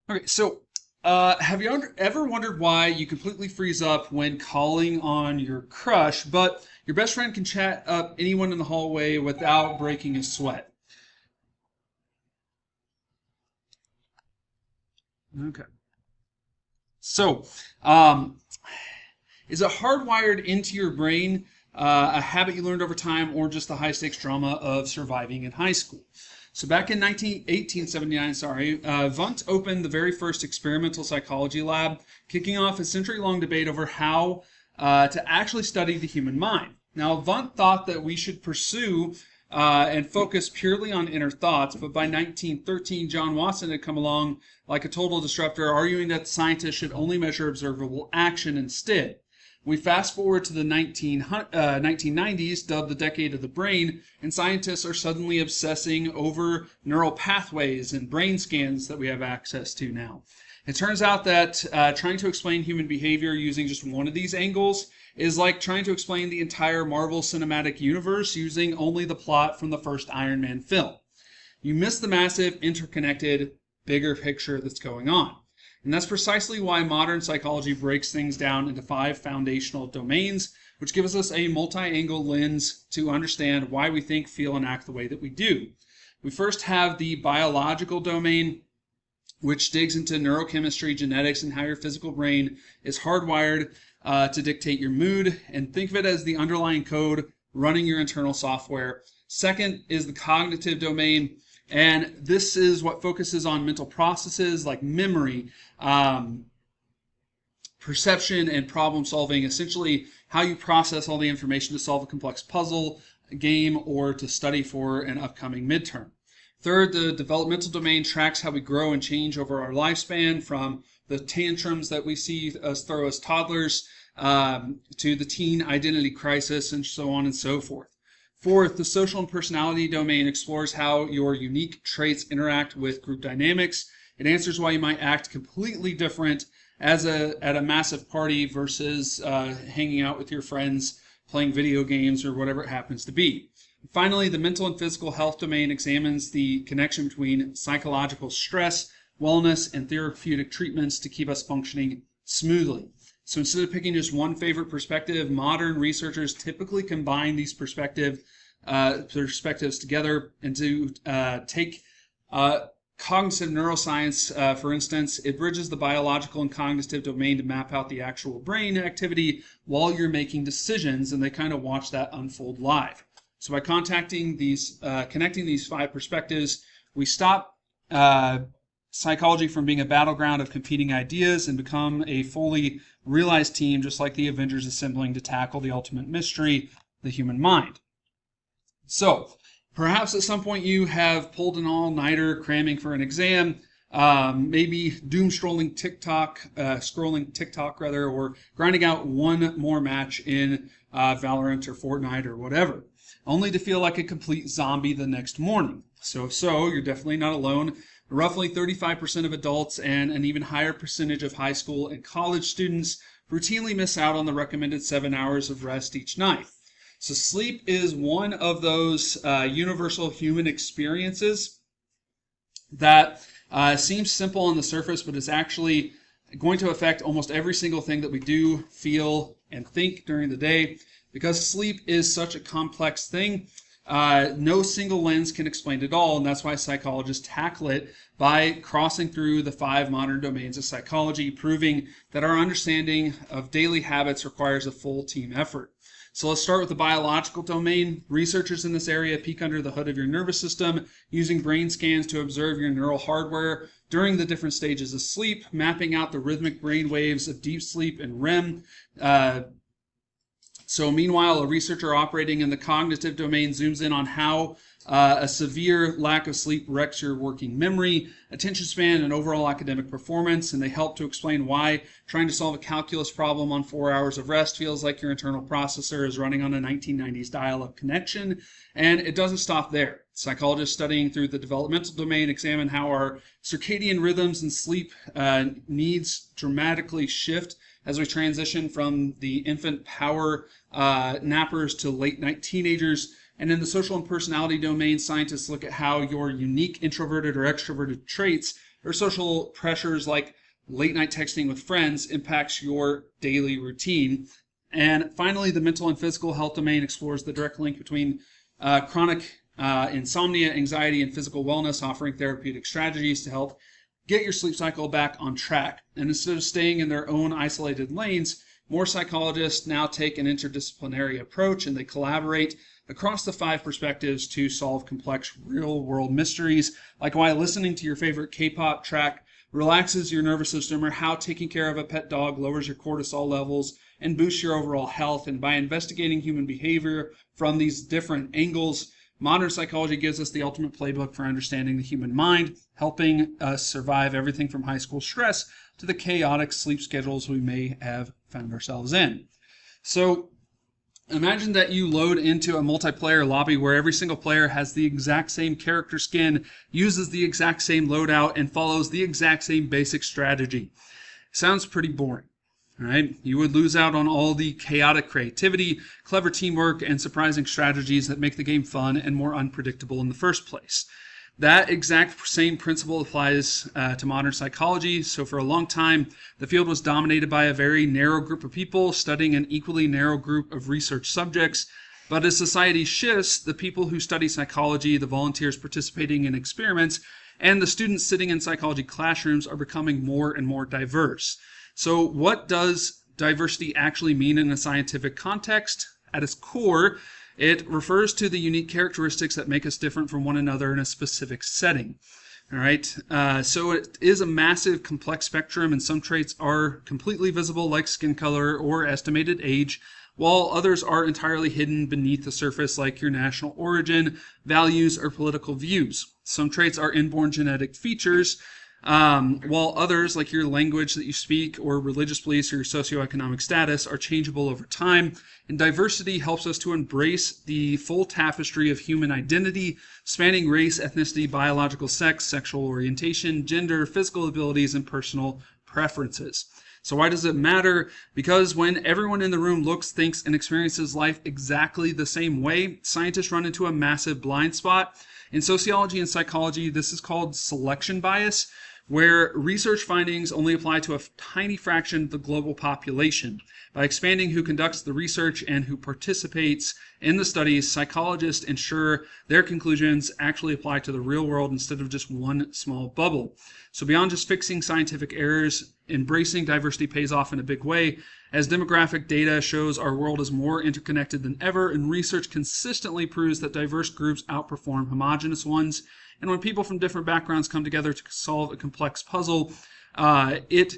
Okay, so have you ever wondered why you completely freeze up when calling on your crush, but your best friend can chat up anyone in the hallway without breaking a sweat? Okay. So, um, is it hardwired into your brain, a habit you learned over time, or just the high stakes drama of surviving in high school? So back in 1879, Wundt opened the very first experimental psychology lab, kicking off a century-long debate over how to actually study the human mind. Now, Wundt thought that we should pursue and focus purely on inner thoughts, but by 1913, John Watson had come along like a total disruptor, arguing that scientists should only measure observable action instead. We fast forward to the 1990s, dubbed the decade of the brain, and scientists are suddenly obsessing over neural pathways and brain scans that we have access to now. It turns out that trying to explain human behavior using just one of these angles is like trying to explain the entire Marvel Cinematic Universe using only the plot from the first Iron Man film. You miss the massive, interconnected, bigger picture that's going on. And that's precisely why modern psychology breaks things down into five foundational domains, which gives us a multi angle lens to understand why we think, feel, and act the way that we do. We first have the biological domain, which digs into neurochemistry, genetics, and how your physical brain is hardwired to dictate your mood. And think of it as the underlying code running your internal software. Second is the cognitive domain, and this is what focuses on mental processes like memory, perception, and problem solving, essentially how you process all the information to solve a complex puzzle, game, or to study for an upcoming midterm. Third, the developmental domain tracks how we grow and change over our lifespan, from the tantrums that we see us throw as toddlers to the teen identity crisis, and so on and so forth. Fourth, the social and personality domain explores how your unique traits interact with group dynamics. It answers why you might act completely different at a massive party versus hanging out with your friends, playing video games, or whatever it happens to be. Finally, the mental and physical health domain examines the connection between psychological stress, wellness, and therapeutic treatments to keep us functioning smoothly. So instead of picking just one favorite perspective, modern researchers typically combine these perspectives together and to take cognitive neuroscience, for instance. It bridges the biological and cognitive domain to map out the actual brain activity while you're making decisions, and they kind of watch that unfold live. So by connecting these five perspectives, we stop psychology from being a battleground of competing ideas and become a fully realized team, just like the Avengers assembling to tackle the ultimate mystery, the human mind. So, perhaps at some point you have pulled an all-nighter cramming for an exam, maybe doom scrolling TikTok rather, or grinding out one more match in Valorant or Fortnite or whatever, only to feel like a complete zombie the next morning. So you're definitely not alone. Roughly 35% of adults and an even higher percentage of high school and college students routinely miss out on the recommended 7 hours of rest each night. So sleep is one of those universal human experiences that seems simple on the surface, but is actually going to affect almost every single thing that we do, feel, and think during the day. Because sleep is such a complex thing, no single lens can explain it all, and that's why psychologists tackle it by crossing through the five modern domains of psychology, proving that our understanding of daily habits requires a full team effort. So let's start with the biological domain. Researchers in this area peek under the hood of your nervous system using brain scans to observe your neural hardware during the different stages of sleep, mapping out the rhythmic brain waves of deep sleep and REM. So meanwhile, a researcher operating in the cognitive domain zooms in on how a severe lack of sleep wrecks your working memory, attention span, and overall academic performance, and they help to explain why trying to solve a calculus problem on 4 hours of rest feels like your internal processor is running on a 1990s dial-up connection. And it doesn't stop there. Psychologists studying through the developmental domain examine how our circadian rhythms and sleep needs dramatically shift as we transition from the infant power nappers to late night teenagers, And in the social and personality domain, scientists look at how your unique introverted or extroverted traits or social pressures like late night texting with friends impacts your daily routine. And finally, the mental and physical health domain explores the direct link between chronic insomnia, anxiety, and physical wellness, offering therapeutic strategies to help get your sleep cycle back on track. And instead of staying in their own isolated lanes, more psychologists now take an interdisciplinary approach, and they collaborate across the 5 perspectives to solve complex real-world mysteries, like why listening to your favorite K-pop track relaxes your nervous system, or how taking care of a pet dog lowers your cortisol levels and boosts your overall health. And by investigating human behavior from these different angles, modern psychology gives us the ultimate playbook for understanding the human mind, helping us survive everything from high school stress to the chaotic sleep schedules we may have found ourselves in. So imagine that you load into a multiplayer lobby where every single player has the exact same character skin, uses the exact same loadout, and follows the exact same basic strategy. Sounds pretty boring. All right, you would lose out on all the chaotic creativity, clever teamwork, and surprising strategies that make the game fun and more unpredictable in the first place. That exact same principle applies to modern psychology. So for a long time, the field was dominated by a very narrow group of people studying an equally narrow group of research subjects. But as society shifts, the people who study psychology, the volunteers participating in experiments, and the students sitting in psychology classrooms are becoming more and more diverse. So what does diversity actually mean in a scientific context? At its core, it refers to the unique characteristics that make us different from one another in a specific setting. All right, so it is a massive, complex spectrum, and some traits are completely visible, like skin color or estimated age, while others are entirely hidden beneath the surface, like your national origin, values, or political views. Some traits are inborn genetic features, while others, like your language that you speak or religious beliefs or your socioeconomic status, are changeable over time. And diversity helps us to embrace the full tapestry of human identity, spanning race, ethnicity, biological sex, sexual orientation, gender, physical abilities, and personal preferences. So why does it matter? Because when everyone in the room looks, thinks, and experiences life exactly the same way, scientists run into a massive blind spot. In sociology and psychology, this is called selection bias, where research findings only apply to a tiny fraction of the global population. By expanding who conducts the research and who participates in the studies, psychologists ensure their conclusions actually apply to the real world instead of just one small bubble. So beyond just fixing scientific errors, embracing diversity pays off in a big way, as demographic data shows our world is more interconnected than ever, and research consistently proves that diverse groups outperform homogeneous ones. And when people from different backgrounds come together to solve a complex puzzle, it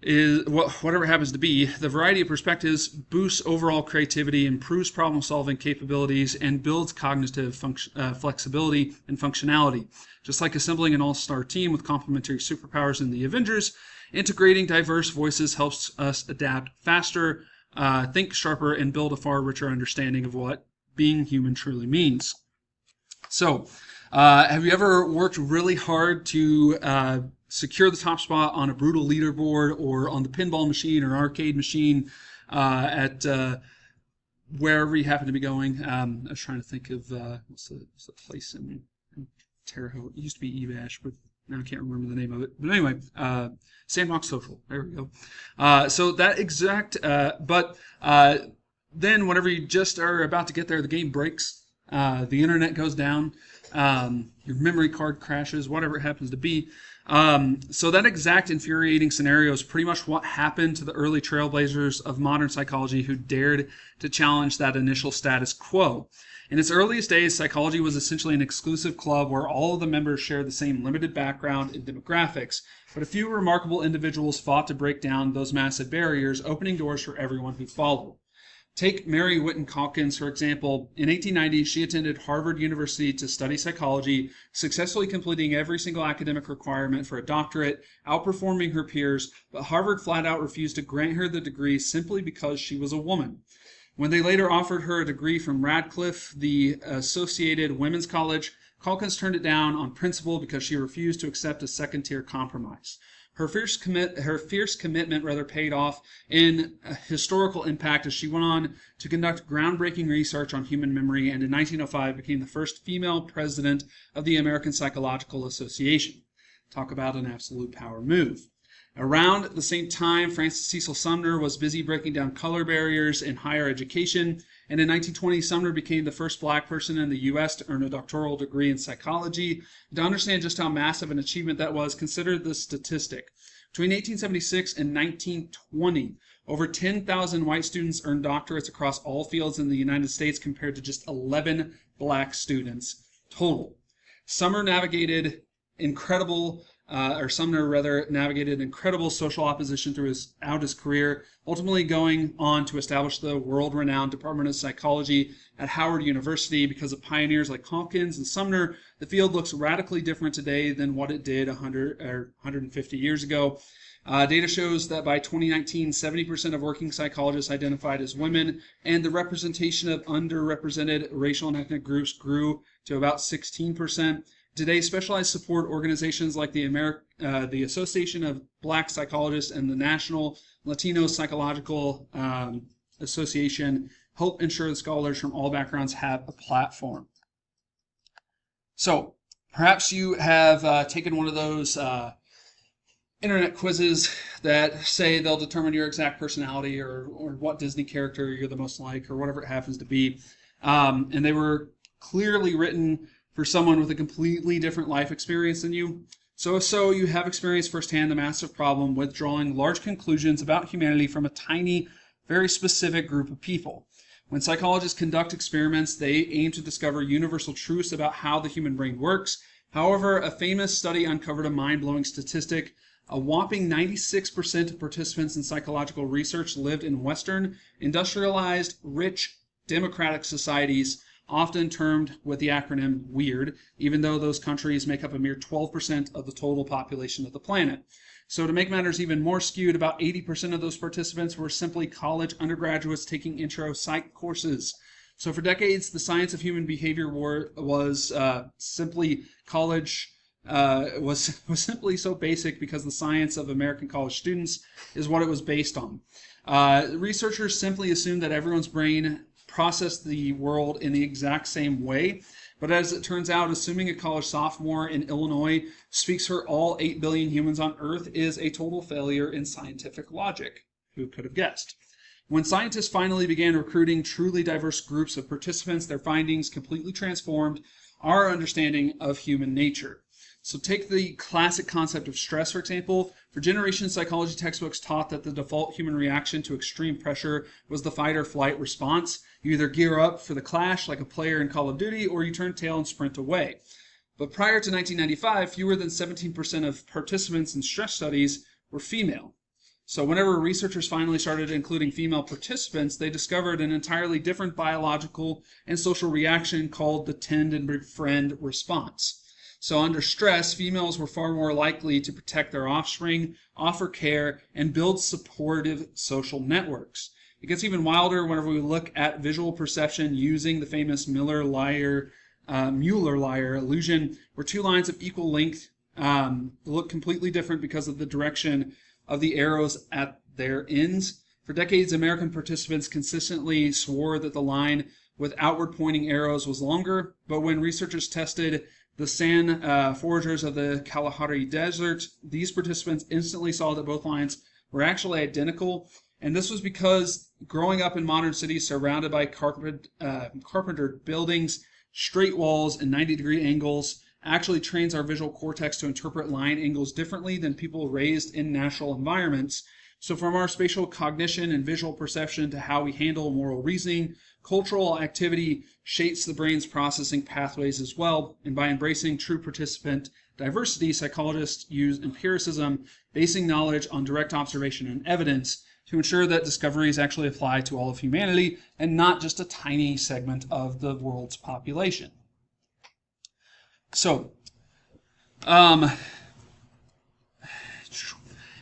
is whatever it happens to be, the variety of perspectives boosts overall creativity, improves problem-solving capabilities, and builds cognitive flexibility and functionality. Just like assembling an all-star team with complementary superpowers in the Avengers, integrating diverse voices helps us adapt faster, think sharper, and build a far richer understanding of what being human truly means. So, have you ever worked really hard to secure the top spot on a brutal leaderboard or on the pinball machine or arcade machine at wherever you happen to be going? I was trying to think of what's the place in Terre Haute. It used to be Evash, but now I can't remember the name of it. But anyway, Sandbox Social. There we go. So that exact, but then whenever you just are about to get there, the game breaks. The internet goes down. Your memory card crashes, whatever it happens to be. So that exact infuriating scenario is pretty much what happened to the early trailblazers of modern psychology who dared to challenge that initial status quo. In its earliest days, psychology was essentially an exclusive club where all of the members shared the same limited background and demographics, but a few remarkable individuals fought to break down those massive barriers, opening doors for everyone who followed. Take Mary Whiton Calkins, for example. In 1890, she attended Harvard University to study psychology, successfully completing every single academic requirement for a doctorate, outperforming her peers, but Harvard flat out refused to grant her the degree simply because she was a woman. When they later offered her a degree from Radcliffe, the Associated Women's College, Calkins turned it down on principle because she refused to accept a second-tier compromise. Her fierce commitment rather paid off in a historical impact as she went on to conduct groundbreaking research on human memory, and in 1905 became the first female president of the American Psychological Association. Talk about an absolute power move. Around the same time, Frances Cecil Sumner was busy breaking down color barriers in higher education, and in 1920, Sumner became the first black person in the U.S. to earn a doctoral degree in psychology. To understand just how massive an achievement that was, consider this statistic. Between 1876 and 1920, over 10,000 white students earned doctorates across all fields in the United States compared to just 11 black students total. Sumner navigated incredible social opposition throughout his career, ultimately going on to establish the world-renowned Department of Psychology at Howard University. Because of pioneers like Hawkins and Sumner, the field looks radically different today than what it did 100 or 150 years ago. Data shows that by 2019, 70% of working psychologists identified as women, and the representation of underrepresented racial and ethnic groups grew to about 16%. Today, specialized support organizations like the Association of Black Psychologists and the National Latino Psychological Association help ensure that scholars from all backgrounds have a platform. So, perhaps you have taken one of those internet quizzes that say they'll determine your exact personality or what Disney character you're the most like or whatever it happens to be. And they were clearly written for someone with a completely different life experience than you. So if so, you have experienced firsthand the massive problem with drawing large conclusions about humanity from a tiny, very specific group of people. When psychologists conduct experiments, they aim to discover universal truths about how the human brain works. However, a famous study uncovered a mind-blowing statistic. A whopping 96% of participants in psychological research lived in Western, industrialized, rich, democratic societies, often termed with the acronym WEIRD, even though those countries make up a mere 12% of the total population of the planet. So to make matters even more skewed, about 80% of those participants were simply college undergraduates taking intro psych courses. So for decades, the science of human behavior was simply so basic because the science of American college students is what it was based on. Researchers simply assumed that everyone's brain processed the world in the exact same way. But as it turns out, assuming a college sophomore in Illinois speaks for all 8 billion humans on Earth is a total failure in scientific logic. Who could have guessed? When scientists finally began recruiting truly diverse groups of participants, their findings completely transformed our understanding of human nature. So take the classic concept of stress, for example. For generations, psychology textbooks taught that the default human reaction to extreme pressure was the fight or flight response. You either gear up for the clash like a player in Call of Duty, or you turn tail and sprint away. But prior to 1995, fewer than 17% of participants in stress studies were female. So whenever researchers finally started including female participants, they discovered an entirely different biological and social reaction called the tend and befriend response. So under stress, females were far more likely to protect their offspring, offer care, and build supportive social networks. It gets even wilder whenever we look at visual perception using the famous Mueller-Lyer illusion, where two lines of equal length look completely different because of the direction of the arrows at their ends. For decades, American participants consistently swore that the line with outward pointing arrows was longer, but when researchers tested the sand foragers of the Kalahari Desert, these participants instantly saw that both lines were actually identical. And this was because growing up in modern cities surrounded by carpentered buildings, straight walls, and 90-degree angles actually trains our visual cortex to interpret line angles differently than people raised in natural environments. So from our spatial cognition and visual perception to how we handle moral reasoning, cultural activity shapes the brain's processing pathways as well. And by embracing true participant diversity, psychologists use empiricism, basing knowledge on direct observation and evidence, to ensure that discoveries actually apply to all of humanity and not just a tiny segment of the world's population. So,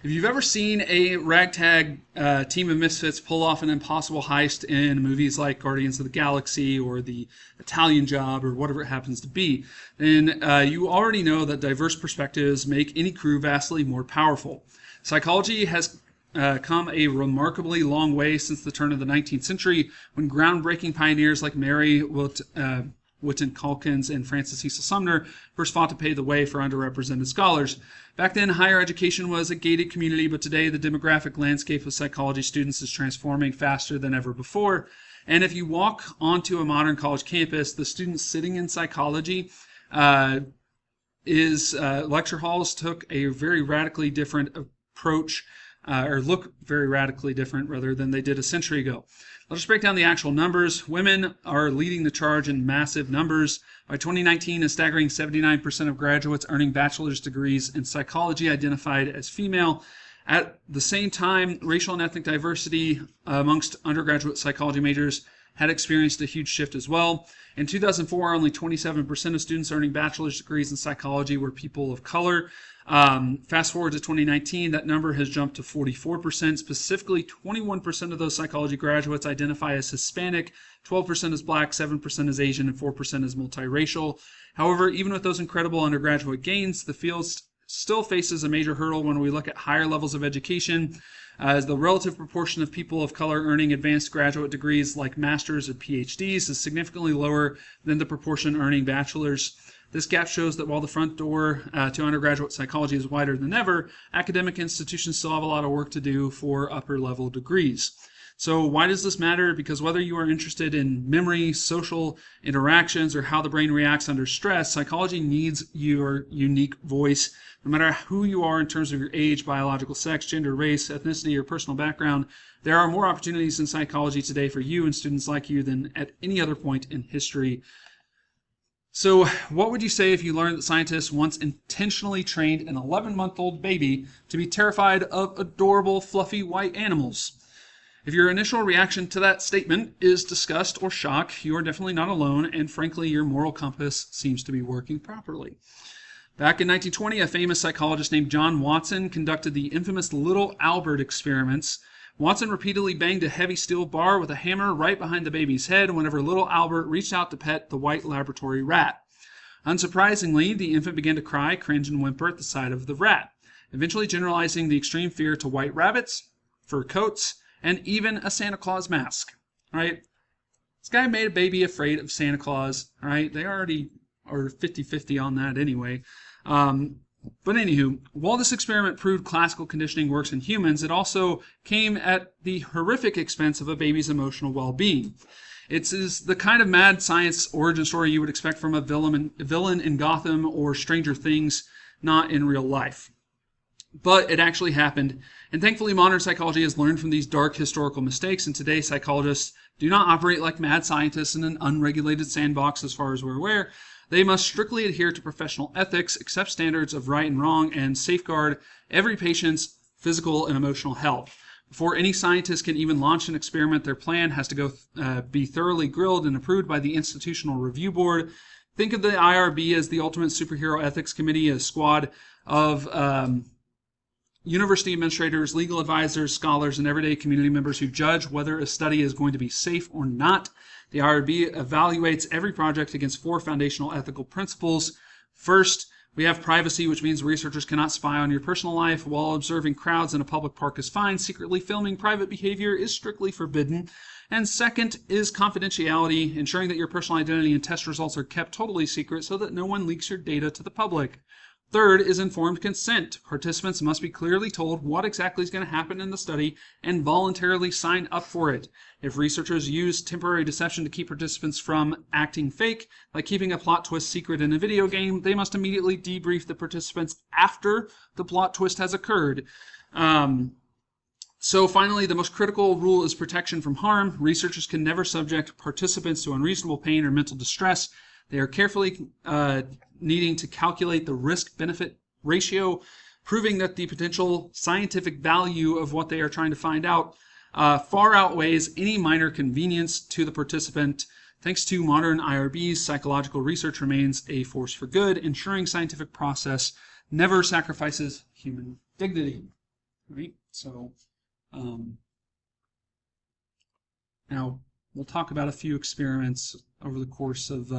If you've ever seen a ragtag team of misfits pull off an impossible heist in movies like Guardians of the Galaxy or The Italian Job or whatever it happens to be, then you already know that diverse perspectives make any crew vastly more powerful. Psychology has come a remarkably long way since the turn of the 19th century, when groundbreaking pioneers like Mary Witten Calkins and Frances Cecil Sumner first fought to pave the way for underrepresented scholars. Back then, higher education was a gated community, but today the demographic landscape of psychology students is transforming faster than ever before. And if you walk onto a modern college campus, the students sitting in psychology lecture halls took a very radically different approach, or look very radically different rather than they did a century ago. Let's just break down the actual numbers. Women are leading the charge in massive numbers. By 2019, a staggering 79% of graduates earning bachelor's degrees in psychology identified as female. At the same time, racial and ethnic diversity amongst undergraduate psychology majors had experienced a huge shift as well. In 2004, only 27% of students earning bachelor's degrees in psychology were people of color. Fast forward to 2019, that number has jumped to 44%. Specifically, 21% of those psychology graduates identify as Hispanic, 12% as Black, 7% as Asian, and 4% as multiracial. However, even with those incredible undergraduate gains, the field still faces a major hurdle when we look at higher levels of education, as the relative proportion of people of color earning advanced graduate degrees like master's or PhDs is significantly lower than the proportion earning bachelor's. This gap shows that while the front door to undergraduate psychology is wider than ever, academic institutions still have a lot of work to do for upper level degrees. So why does this matter? Because whether you are interested in memory, social interactions, or how the brain reacts under stress, psychology needs your unique voice. No matter who you are in terms of your age, biological sex, gender, race, ethnicity, or personal background, there are more opportunities in psychology today for you and students like you than at any other point in history. So what would you say if you learned that scientists once intentionally trained an 11-month-old baby to be terrified of adorable, fluffy white animals? If your initial reaction to that statement is disgust or shock, you are definitely not alone, and frankly, your moral compass seems to be working properly. Back in 1920, a famous psychologist named John Watson conducted the infamous Little Albert experiments. Watson repeatedly banged a heavy steel bar with a hammer right behind the baby's head whenever little Albert reached out to pet the white laboratory rat. Unsurprisingly, the infant began to cry, cringe, and whimper at the sight of the rat, eventually generalizing the extreme fear to white rabbits, fur coats, and even a Santa Claus mask. All right? This guy made a baby afraid of Santa Claus. All right? They already are 50-50 on that anyway. But anywho, while this experiment proved classical conditioning works in humans, it also came at the horrific expense of a baby's emotional well-being. It is the kind of mad science origin story you would expect from a villain in Gotham or Stranger Things, not in real life. But it actually happened, and thankfully modern psychology has learned from these dark historical mistakes, and today psychologists do not operate like mad scientists in an unregulated sandbox as far as we're aware. They must strictly adhere to professional ethics, accept standards of right and wrong, and safeguard every patient's physical and emotional health. Before any scientist can even launch an experiment, their plan has to go be thoroughly grilled and approved by the Institutional Review Board. Think of the IRB as the ultimate superhero ethics committee, a squad of university administrators, legal advisors, scholars, and everyday community members who judge whether a study is going to be safe or not. The IRB evaluates every project against 4 foundational ethical principles. First, we have privacy, which means researchers cannot spy on your personal life. While observing crowds in a public park is fine, secretly filming private behavior is strictly forbidden. And second is confidentiality, ensuring that your personal identity and test results are kept totally secret so that no one leaks your data to the public. Third is informed consent. Participants must be clearly told what exactly is going to happen in the study and voluntarily sign up for it. If researchers use temporary deception to keep participants from acting fake, like keeping a plot twist secret in a video game, they must immediately debrief the participants after the plot twist has occurred. So finally, the most critical rule is protection from harm. Researchers can never subject participants to unreasonable pain or mental distress. They are carefully needing to calculate the risk-benefit ratio, proving that the potential scientific value of what they are trying to find out far outweighs any minor convenience to the participant. Thanks to modern IRBs, psychological research remains a force for good, ensuring scientific process never sacrifices human dignity. right? So um, now we'll talk about a few experiments over the course of